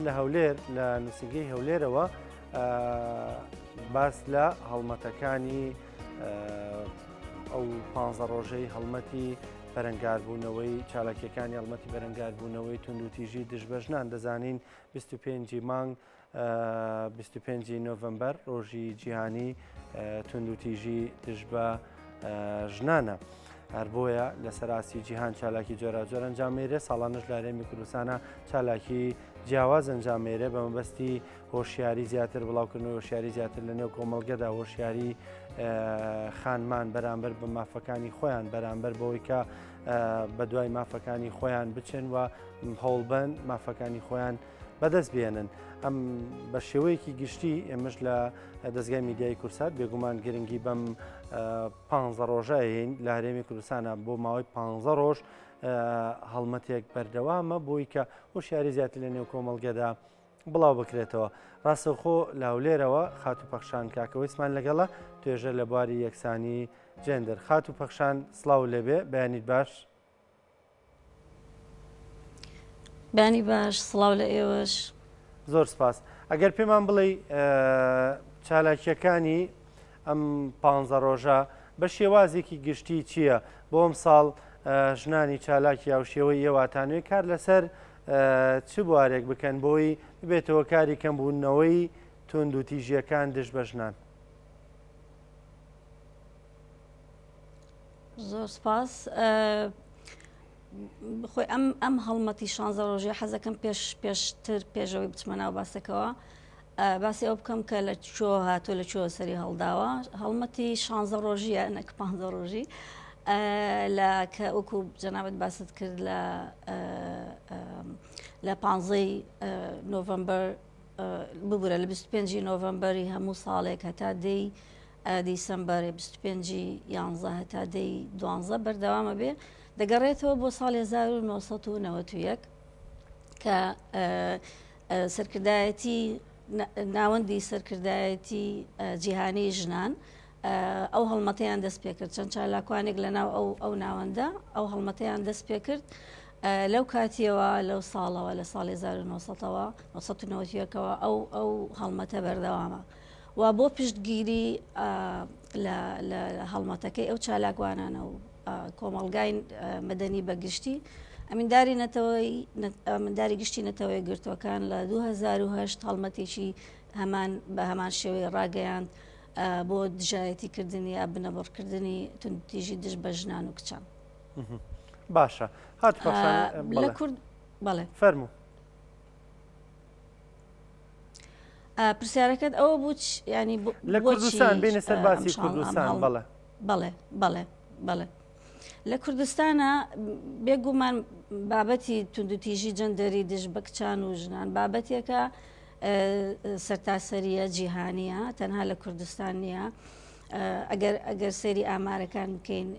لە هەولێر لە نووسینگەی هەولێرەوە باس لە هەڵمەتەکانی ئەو 15 ڕۆژەی هەڵمەتی بەرەنگاربوونەوەی چالاکیەکانی هەڵمەتی بەرەنگاربوونەوەی توندوتیژی دژبەژنان دەزانین 25 مانگ 25 نۆڤەمبەر ڕۆژی جیهانی توندوتیژی دژبە ژنانە. هەر بۆیە لە سەراسی جیهان چالاکی جۆرا ئەنجامێرێ. ساڵانش لە هەرێمی کوردستانە چالاکی جیاواز ئەنجامێرێ بە مەبەستی هۆشیاری زیاتر بڵاوکردنەوەی هۆشیاری زیاتر لە نێو کۆمەڵگەدا هۆشیاری خانمان بەرامبەر بە مافەکانی خۆیان بەرامبەر بەوەی کە بە دوای مافەکانی خۆیان بچن و هەوڵبەن مافەکانی خۆیان بەدەست بێنن. ئەم بە شێوەیەکی گشتی ئێمەش لە دەستگای میدیای کورسات بێگومان گرنگی بەم 15 ڕۆژەیەین لە هەرێمی کوردستانە بۆ ماوەی 15 ڕۆژ هەڵمەتێک بەردەوامە بۆی کە هۆشیاری زیاتر لە نێو کۆمەڵگەدا بڵاو بکرێتەوە. ڕاستەوخۆ لە هەولێرەوە خات و پەخشان کاکەوە ئیسمان لەگەڵە توێژە لە بواری یەکسانی جێندەر. خات و پەخشان سڵاو لێبێ، بەیانیت باش؟ بەیانی باش، سڵاو لە ئێوەش. زۆر سپاس. ئەگەر پێمان بڵێ چالاکیەکانی ئەم 15 ڕۆژە بە شێوازێکی گشتی چییە بۆ ئەم ساڵ ژنانی چالاکی یا شێوەی ئێواتانوێ کار لەسەر چ بوارێک بکەن بۆی ببێتەوە کاری کەمبوونەوەی توندوتیژیەکان دژبەژنان؟ زۆر سپاس. خۆی ئەم هەڵمەتی 16 ڕۆژێ حەزەکەم پێشتر پێشەوەی بچمە ناو باسەکەەوە باسی ئەو بکەم کە لە چۆ هاتووە لە چۆ سەری هەڵداوە. هەڵمەتی 16 ڕۆژیە نەک 15 ڕۆژی لە کە وەکو جەنابەت باست کرد لە 15 نۆڤەمبەر ببوورە لە 25 نۆڤەمبەری هەموو ساڵێک هەتا دەی دیسەمبەری 25 11 هەتا دەی 12 بەردەوامە بێ دەگەڕێتەوە بۆ ساڵی 1991 کە سەرکردایەتی ناوەندی سەرکردایەتی جیهانی ژنان ئەو هەڵمەتەیان دەست پێ کرد. چەند چالاکوانێک لە ناو ئەو ناوەندە ئەو هەڵمەتەیان دەست پێ کرد لەو کاتیەوە لەو ساڵەوە لە ساڵی 1990ەوە ئەو هەڵمەتە بەردەوامە و بۆ پشتگیری لە هەڵمەتەکەی ئەو چالاکوانانە و کۆمەڵگای مەدەنی بەگشتی ئەمنداری گشتی نەتەوەی گرتوەکان لە 2008 هەڵمەتێکی بە هەمان شێوەی ڕاگەیاند بۆ دژایەتیکردنی یا بنەبڕکردنی توندوتیژی دژ بە ژنان و کچان. باشە هات لە کورد بەڵێ فەرموو. پرسیارەکەت ئەوە بوو ینی لە کوردستان بینە سەر باسی کوردستان. بەڵێ لە کوردستانە بێگومان بابەتی توندوتیژی جەندەری دژ بە کچان و ژنان بابەتێکە سەرتاسەریە جیهانیە تەنها لە کوردستان نییە. ئەگەر سەیری ئامارەکان بکەین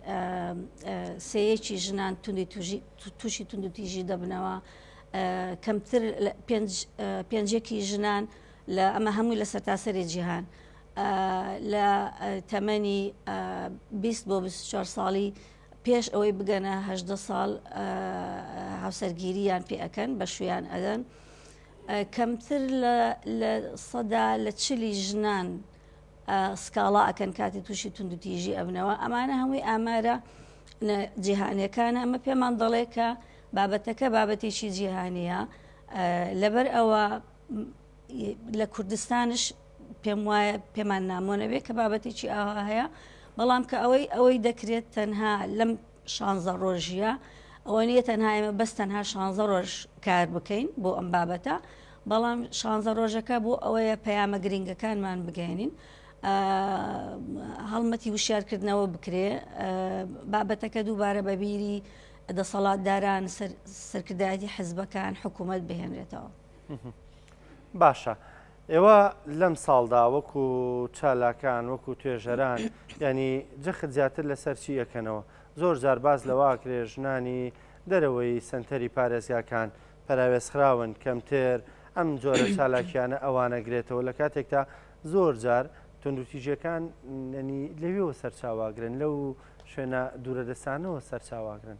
سەیەکی ژنان تووشی توندوتیژی دەبنەوە کەمتر پێنجێکی ژنان لە ئەمە هەمووی لە سەرتاسەری جیهان لە تەمەنی 20 بۆ 24 ساڵی پێش ئەوەی بگەنە 18 ساڵ هاوسەرگیریان پێ ئەەکەن بە شویان ئەدەن کەمتر لە سەدا لە 40 ژنان سکاڵا ئەکەن کاتی تووشی توندوتیژی ئەبنەوە. ئەمانە هەمووی ئامارە جیهانیەکانە. ئەمە پێمان دەڵێ کە بابەتەکە بابەتێکی جیهانیە. لەبەر ئەوە لە کوردستانش پێم وایە پێمان نامۆنەوێت کە بابەتێکی ئاوا هەیە بەڵام کە ئەوەی دەکرێت تەنها لەم 16 ڕۆژیە ئەوە نیە تەنها ئێمە بەس تەنها 16 ڕۆژ کار بکەین بۆ ئەم بابەتە بەڵام 16 ڕۆژەکە بۆ ئەوەیە پەیامە گرنگەکانمان بگەێنین هەڵمەتی وشیارکردنەوە بکرێ بابەتەکە دووبارە بەبیری دەسەڵاتداران سەرکردایەتی حزبەکان حکوومەت بهێنرێتەوە. باشە ئێوە لەم ساڵدا وەکو چالاکان وەکو توێژەران ینی جەخت زیاتر لەسەر چی یەکەنەوە زۆر جار باز لەواکرێ ژنانی دەرەوەی سنتەری پارێزگاکان پەراوێزخراون کەمتر ئەم جۆرە چالاکیانە ئەوانەگرێتەوە لە کاتێکدا زۆر جار توندوتیژیەکان لەوێەوە سەرچاواگرن لەو شوێنە دوورەدەستانەوە سەرچاواگرن.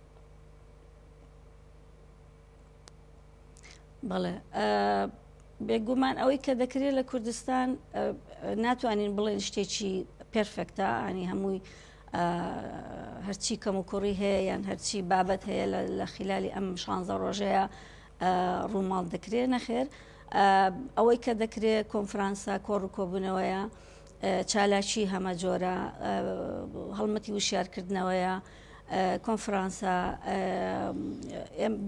بەڵێ بێگومان ئەوەی کە دەکرێت لە کوردستان ناتوانین بڵێن شتێکی پرفکتە، ینی هەمووی هەرچی کەم و کوڕی هەیە یان هەرچی بابەت هەیە لە خلالی ئەم 16 ڕۆژەیە ڕووماڵ دەکرێت نەخێر. ئەوەی کە دەکرێت کۆنفرانسا کۆڕ و کۆبوونەوەیە، چالاکی هەمە جۆرە، هەڵمەتی وشیارکردنەوەیە، کۆنفرانسا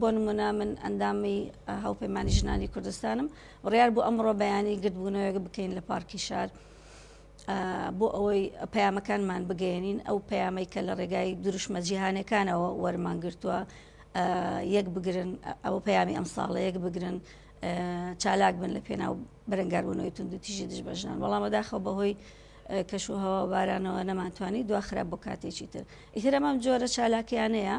بۆ نمونە من ئەندامی هاوپەیمانی ژنانی کوردستانم ڕیار بوو ئەمڕۆ بەیانی گردبوونەوەیەک بکەین لە پارکی شار بۆ ئەوەی پەیامەکانمان بگەێنین، ئەو پەیامەی کە لە ڕێگای دروشمە جیهانەکانەوە وەرمان گرتووە یەک بگرن، ئەو پەیامی ئەم ساڵە یەک بگرن، چالاک بن لە پێناو بەرەنگاربوونەوەی تونند و تیژی دژ بە ژنان. بەڵام داخەوە بەهۆی کەش و هەوا بارانەوە نەمانتوانی دواخرا بۆ کاتێکی تر. ئیتر ئەمەم جۆرە چالاکیانەیە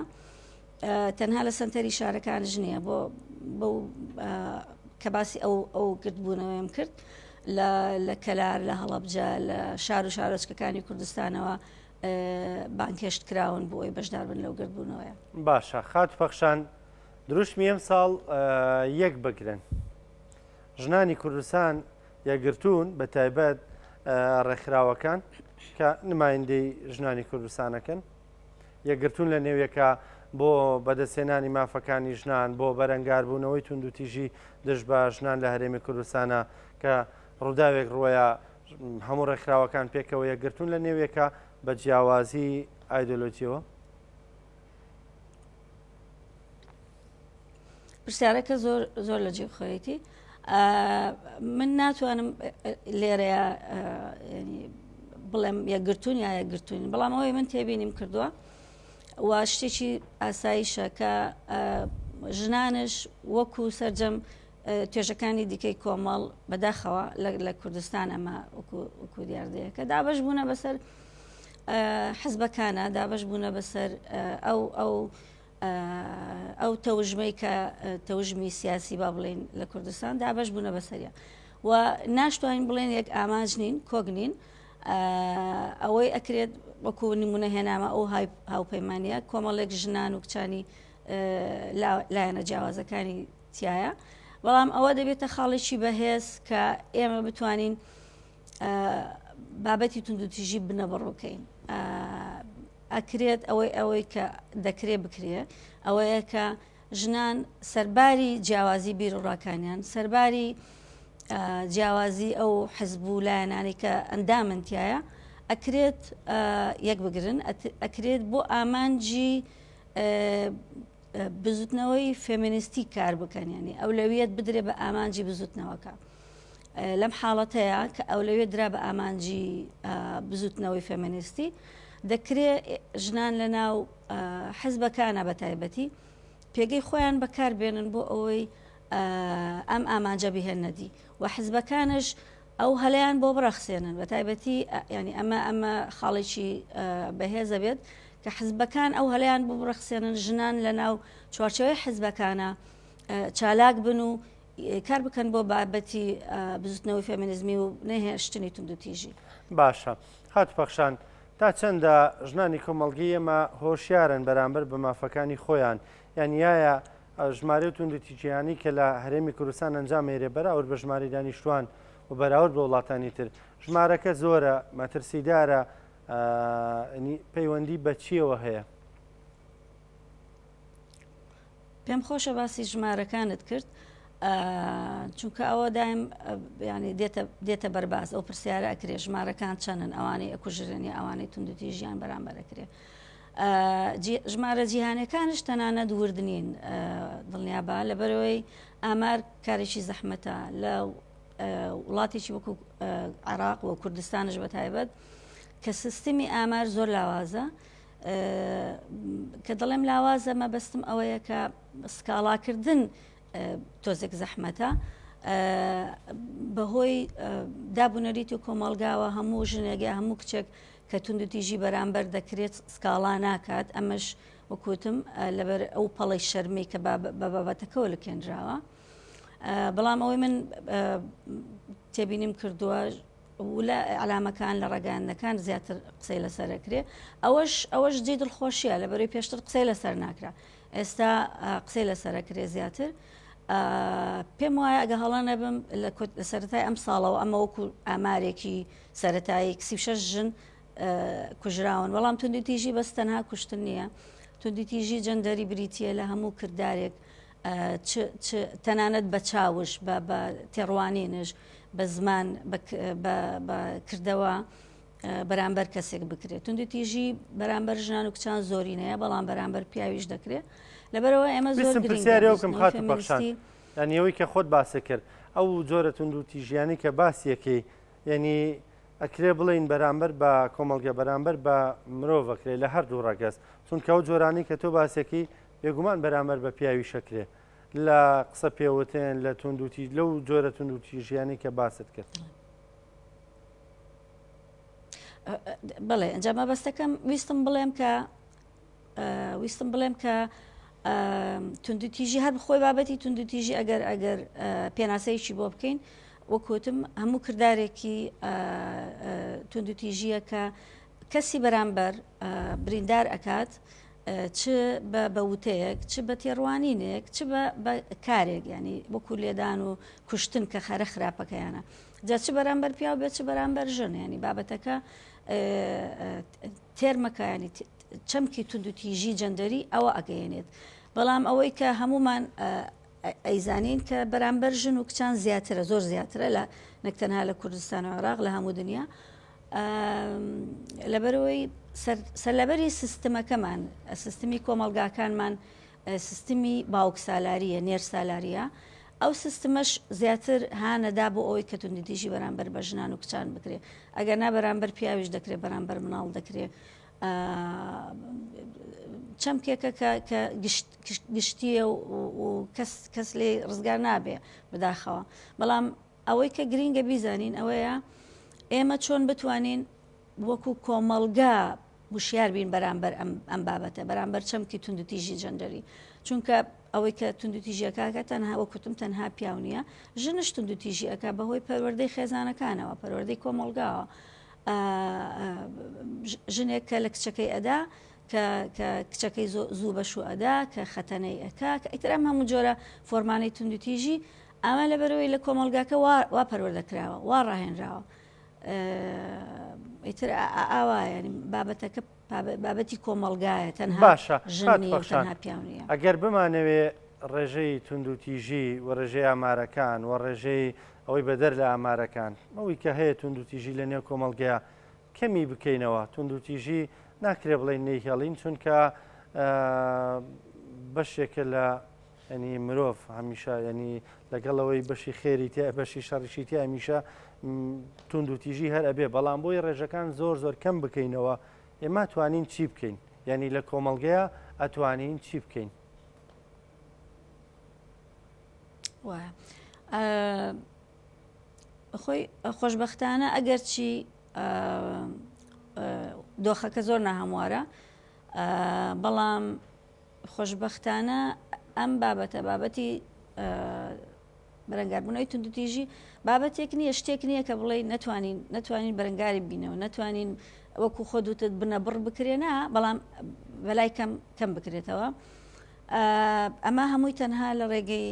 تەنها لە سنتەری شارەکانش نییە، بۆ کە باسی ئەو گردبوونەوەیم کرد لە کەلار، لە هەڵەبجە، لە شار و شارۆچکەکانی کوردستانەوە بانکێشت کراون بۆ ئەوی بەشدار بن لەو گردبوونەوەیە. باشە، خات پەخشان دروشمی ئەم ساڵ یەک بگرن. ژنانی کوردستان یەکگرتوون بە تایبەت ڕێکخراوەکان کە نمایندەی ژنانی کوردستانەکەن، یەکگرتوون لە نێویەکە بۆ بەدەستێنانی مافەکانی ژنان، بۆ بەرەنگاربوونەوەی تونند و تیژی دژ بە ژنان لە هەرێمی کوردستانە کە ڕووداوێک ڕۆیە هەموو ڕێکخراوەکان پێکەوە یەکگرتوون لە نێویەکە بە جیاوازی ئایدۆلۆجیەوە. پرسیارەکە زۆر لە جێبخۆیەتی. من ناتوانم لێرەیە بڵێم یەکگرتوون یا یەکگرتوون، بەڵام ئەوەی من تێبینیم کردووە و شتێکی ئاساییشە کە ژنانش وەکو سەرجەم توێژەکانی دیکەی کۆمەڵ بەداخەوە لە کوردستان ئەمە وەکو دیاردەیە کە دابش بوونە بەسەر حزبەکانە، دابش بوونە بەسەر ئەو تەوژمەی کە تەوژمی سیاسی با بڵێن لە کوردستان دابش بوونە بەسەریە و ناشتوانین بڵێن یەک ئاماژ نین، کۆگ نین. ئەوەی ئەکرێت وەکو نمونە هێنامە ئەو هاوپەیمانیە کۆمەڵێک ژنان و کچانی لایەنە جیاوازەکانی تایە، بەڵام ئەوە دەبێتە خاڵێکی بەهێز کە ئێمە بتوانین بابەتی تونند و تیژی بنە بڕۆکەین. ئەکرێت ئەوەی کە دەکرێت بکرێ ئەوەیە کە ژنان سەرباری جیاوازی بیرڕاکانیان، سەرباری جیاوازی ئەو حزب و لایەنانی کە ئەندامنتایە ئەکرێت یەک بگرن، ئەکرێت بۆ ئامانجی بزوتنەوەی فێمینیستی کار بکەنیانی ئەولەویەت بدرێ بە ئامانجی بزوتنەوەکە. لەم حاڵەتەیە کە ئەولەوێت درا بە ئامانجی بزوتنەوەی فێمینیستی دەکرێت ژنان لە ناو حزبەکانە بە تایبەتی پێگەی خۆیان بەکاربێنن بۆ ئەوەی ئەم ئامانجە بهێنەدی و حزبەکانش ئەو هەلەیان بۆ بڕەخسێنن بە تایبەتی ینی ئەمە خاڵێکی بەهێزە بێت کە حزبەکان ئەو هەلەیان بۆ بڕەخسێنن ژنان لە ناو چوارچەوەی حزبەکانە چالاک بن و کار بکەن بۆ بابەتی بزوتنەوەی فێمینیزمی و نەهێشتنی تونند و تیژی. باشە، هات پەخشان تا چەندە ژنانی کۆمەڵگی ئێمە هۆشیارن بەرامبەر بە مافەکانی خۆیان، یانایە ژمارە تونند و تیجیانی کە لە هەرێمی کوردستان ئەنجامێرێ بەراورد بە ژماری دانیشتوان و بەراورد بە وڵاتانی تر ژمارەکە زۆرە، مەترسیدارە، پەیوەندی بە چیەوە هەیە؟ پێم خۆشە باسی ژمارەکانت کرد چونکە ئەوە دایم ینی دێتە بەرباز ئەو پرسیارە ئەکرێ ژمارەکان چەندن ئەوانەی ئەکوژرێنی ئەوانەی تونند و تیژیان بەرامبەر ئەکرێ. ژمارە جیهانەکانش تەنانەت وردنین دڵنیابە لەبەرەوەی ئامار کارێکی زەحمەتە لە وڵاتێکی وەکو عێراق و کوردستانش بە تایبەت کە سیستمی ئامار زۆر لاوازە. کە دەڵێم لاوازە مەبەستم ئەوەیە کە سکاڵاکردن تۆزێک زەحمەتە بەهۆی دابوونەریتی و کۆمەڵگاوە هەموو ژنێگە هەموو کچێک کە تونند و تیژی بەرامبەر دەکرێت سکاڵا ناکات. ئەمەش وەکوتم لەبەر ئەو پەڵی شەرمی کە بە بابەتەکەەوە لەکێنراوە. بەڵام ئەوەی من تێبینیم کردووە ولا علامەکان لە ڕێگەیاندەکان زیاتر قسەی لەسەرەکرێ ئەوەش جێ دڵخۆشیە لەبەرەوەی پێشتر قسەی لەسەر ناکرا، ئێستا قسەی لەسەرەکرێ زیاتر. پێم وایە ئەگە هەڵە نەبم لە سەرەتای ئەم ساڵەوە ئەمە وەکو ئامارێکی سەرەتایی 36 ژن کوژراون، بەڵام توندوتیژی بەس تەنها کوشتن نییە، توندوتیژی جەندەری بریتە لە هەموو کردارێک، تەنانەت بە چاوش بە تێڕوانینش بە زمان بە کردەوە بەرامبەر کەسێک بکرێت. توندوتیژی بەرامبەر ژنان و کچان زۆرینەیە، بەڵام بەرامبەر پیاویش دەکرێت. لەبەرەوە ئێمە زۆر پرسیارێکم خات بەخشان یانیەوەی کە خۆت باسە کرد ئەو جۆرە توندوتیژیانی کە باسیەکەی یعنی ئەکرێ بڵین بەرامبەر بە کۆمەڵگە بەرامبەر بە مرۆڤەکرێ لە هەردوو ڕەگەز، چونکە ئەو جۆرانی کە تۆ باسەکەی بێگومان بەرامبەر بە پیاوی شەکرێ لە قسە پێوتێن لە توندوتی لەو جۆرە توندوتیژیانی کە باست کرد. بڵێ ئەنجا مەبەستەکەم ویستم بڵێم کە توندوتیژی هەر بخۆی بابەتی توندوتیژی ئەگەر پێناسەیەکی بۆ بکەین وەکوتم هەموو کردارێکی توندوتیژیە کە کەسی بەرامبەر بریندار ئەکات چ بە وتەیەک چ بە تێڕوانینێک چ بە کارێک ینی وەکو لێدان و کوشتن کە خەرە خراپەکەیانە جا چ بەرامبەر پیاو بێت چ بەرامبەر ژن ینی بابەتەکە تێرمەکە ینی چەمکی توندوتیژی جەندەری ئەوە ئەگەیەنێت، بەڵام ئەوەی کە هەمومان ئەیزانین کە بەرامبەر ژن و کچان زیاترە، زۆر زیاترە لە نەکتەنها لە کوردستان و عێراق لە هەموو دنیا، لەبەرەوەی سەرلەبەری سیستمەکەمان سیستمی کۆمەڵگاکانمان سیستمی باوک سالاریە نێر سالاریە، ئەو سیستمەش زیاتر هانەدا بۆ ئەوەی کە توندوتیژی بەرامبەر بە ژنان و کچان بکرێت، ئەگەر نا بەرامبەر پیاویش دەکرێت بەرامبەر مناڵ دەکرێت، چەمکێکە کە گشتیە و کەس لێ ڕزگار نابێ بەداخەوە، بەڵام ئەوەی کە گرینگە بیزانین ئەوەیە ئێمە چۆن بتوانین وەکو کۆمەڵگا وشیار بین بەرامبەر ئەم بابەتە بەرامبەر چەمکی توندوتیژی جەندەری، چونکە ئەوەی کە توندوتیژیەکە تەنها وەکوتم تەنها پیاو نییە، ژنش توندوتیژی ئەکا بەهۆی پەروەردەی خێزانەکانەوە پەروەردەی کۆمەڵگاوە، ژنێک کە لە کچەکەی ئەدا کە کچەکەی زوو بەش و ئەدا کە خەتەنەی ئەکا کە ئیترام هەموو جۆرە فۆرمانەی توندوتیژی ئەمە لەبەرەوەی لە کۆمەڵگاکە وا پەروەردەکراوە وا ڕاهێنراوە، ئیتر ئاوایە بابەتەکە بابەتی کۆمەڵگایە تەنها ژنی تەنها پیاو نییە. ئەگەر بمانەوێ ڕێژەی توندوتیژی و ڕێژەی ئامارەکان و ڕێژەی ئەوەی بەدەر لە ئامارەکان ئەوەی کە هەیە توندوتیژی لە نێو کۆمەڵگەیە کەمی بکەینەوە، توندوتیژی ناکرێ بڵێن نەیهێڵین چونکە بەشێکە لە ینی مرۆڤ هەمیشە ینی لەگەڵەوەی بەشی خێری تیا بەشی شەڕیشی تیا هەمیشە توندوتیژی هەر ئەبێ، بەڵام بۆی ڕێژەکان زۆر کەم بکەینەوە ئێمە توانین چی بکەین، ینی لە کۆمەڵگەیە ئەتوانین چی بکەین؟ وایە خۆی خۆشبەختانە ئەگەر چی دۆخەکە زۆر ناهەموارە، بەڵام خۆشبەختانە ئەم بابەتە بابەتی بەرەنگاربوونەوەی توندوتیژی بابەتێک نییە، شتێک نییە کە بڵێ نەتوانین بەرەنگاری بینەوە، نەتوانین وەکو خۆدوتت بنە بڕ بکرێنە، بەڵام بەلای کەم بکرێتەوە. ئەمە هەمووی تەنها لە ڕێگەی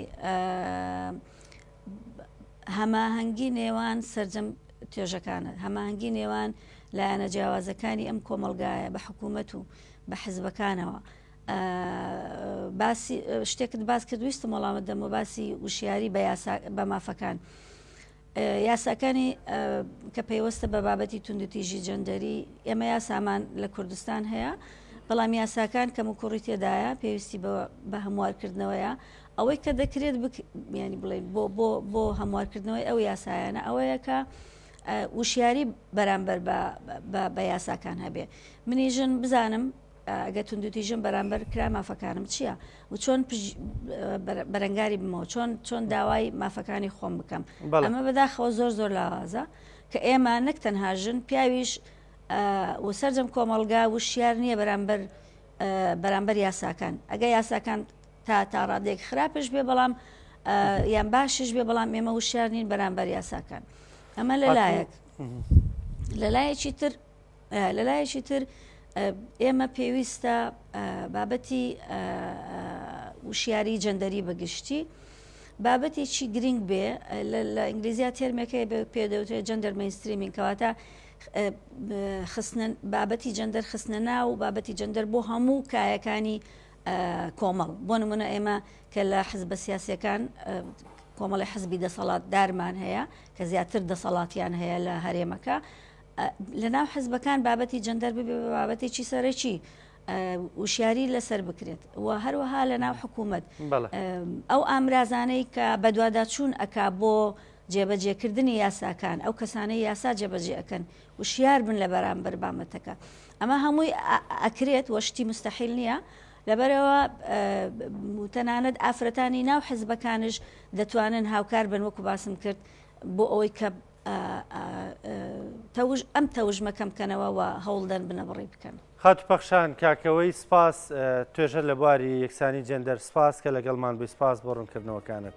هەماهەنگی نێوان سەرجەم توێژەکانە، هەماهەنگی نێوان لایەنە جیاوازەکانی ئەم کۆمەڵگایە بە حکوومەت و بە حیزبەکانەوە. باسی شتێکت باس کرد ویستم وەڵامت دەم و باسی وشیاری بە مافەکان. یاساکانی کە پەیوەستە بە بابەتی توندوتیژی جەندەری ئێمە یاسامان لە کوردستان هەیە، بەڵام یاساکان کەم و کوڕی تێدایە پێویستی بە هەموارکردنەوەیە، ئەوەی کە دەکرێت ینی بڵێن بۆ هەموارکردنەوەی ئەو یاسایانە ئەوەیە کە وشیاری بەرامبەر بە یاساکان هەبێ. منیژن بزانم ئەگە توندوتیژم بەرامبەر کرا مافەکانم چییە و چۆن بەرەنگاری بمەوە چۆن داوای مافەکانی خۆم بکەم. ئەمە بەداخەوە زۆر لاوازە کە ئێمە نەک تەنها ژن پیاویش و سەرجەم کۆمەڵگا وشیار نییە بەرامبەر یاساکان، ئەگە یاساکان تا ڕادێک خراپش بێ بەڵام یان باشش بێ بەڵام ئێمە وشیار نین بەرامبەر یاساکان. ئەمە لەلایەکی تر ئێمە پێویستە بابەتی وشیاری جەندەری بەگشتی بابەتێکی گرنگ بێ لە ئینگلیزیا تێرمەکەی پێدەوترێت جەندەر مەینستریمینگ کەواتە بابەتی جەندەر خستنە ناو بابەتی جەندەر بۆ هەموو کایەکانی کۆمەڵ بۆ نمونە ئێمە کە لە حزبە سیاسیەکان کۆمەڵی حزبی دەسەڵات دارمان هەیە کە زیاتر دەسەڵاتیان هەیە لە هەرێمەکە لە ناو حزبەکان بابەتی جەندەر ببێ بابەتێکی سەرەکی وشیاری لەسەر بکرێت و هەروەها لە ناو حکوومەت ئەو ئامرازانەی کە بەدواداچوون ئەکا بۆ جێبەجێکردنی یاساکان ئەو کەسانەی یاسا جێبەجێ ئەەکەن وشیار بن لە بەرامبەر بابەتەکە ئەمە هەمووی ئەکرێت وەشتی مستەحیل نییە لەبەرەوە تەنانەت ئافرەتانی ناو حزبەکانش دەتوانن هاوکار بن وەکو باسم کرد بۆ ئەوەی کە ئەم تەوژمەکەم بکەنەوە و هەوڵدەن بنەبڕی بکەن. خاتو پەخشان کاکەوەی سپاس توێژە لە بواری یەکسانی جەندەر سپاس کە لەگەڵمان بووی سپاس بۆ ڕوونکردنەوەکانت.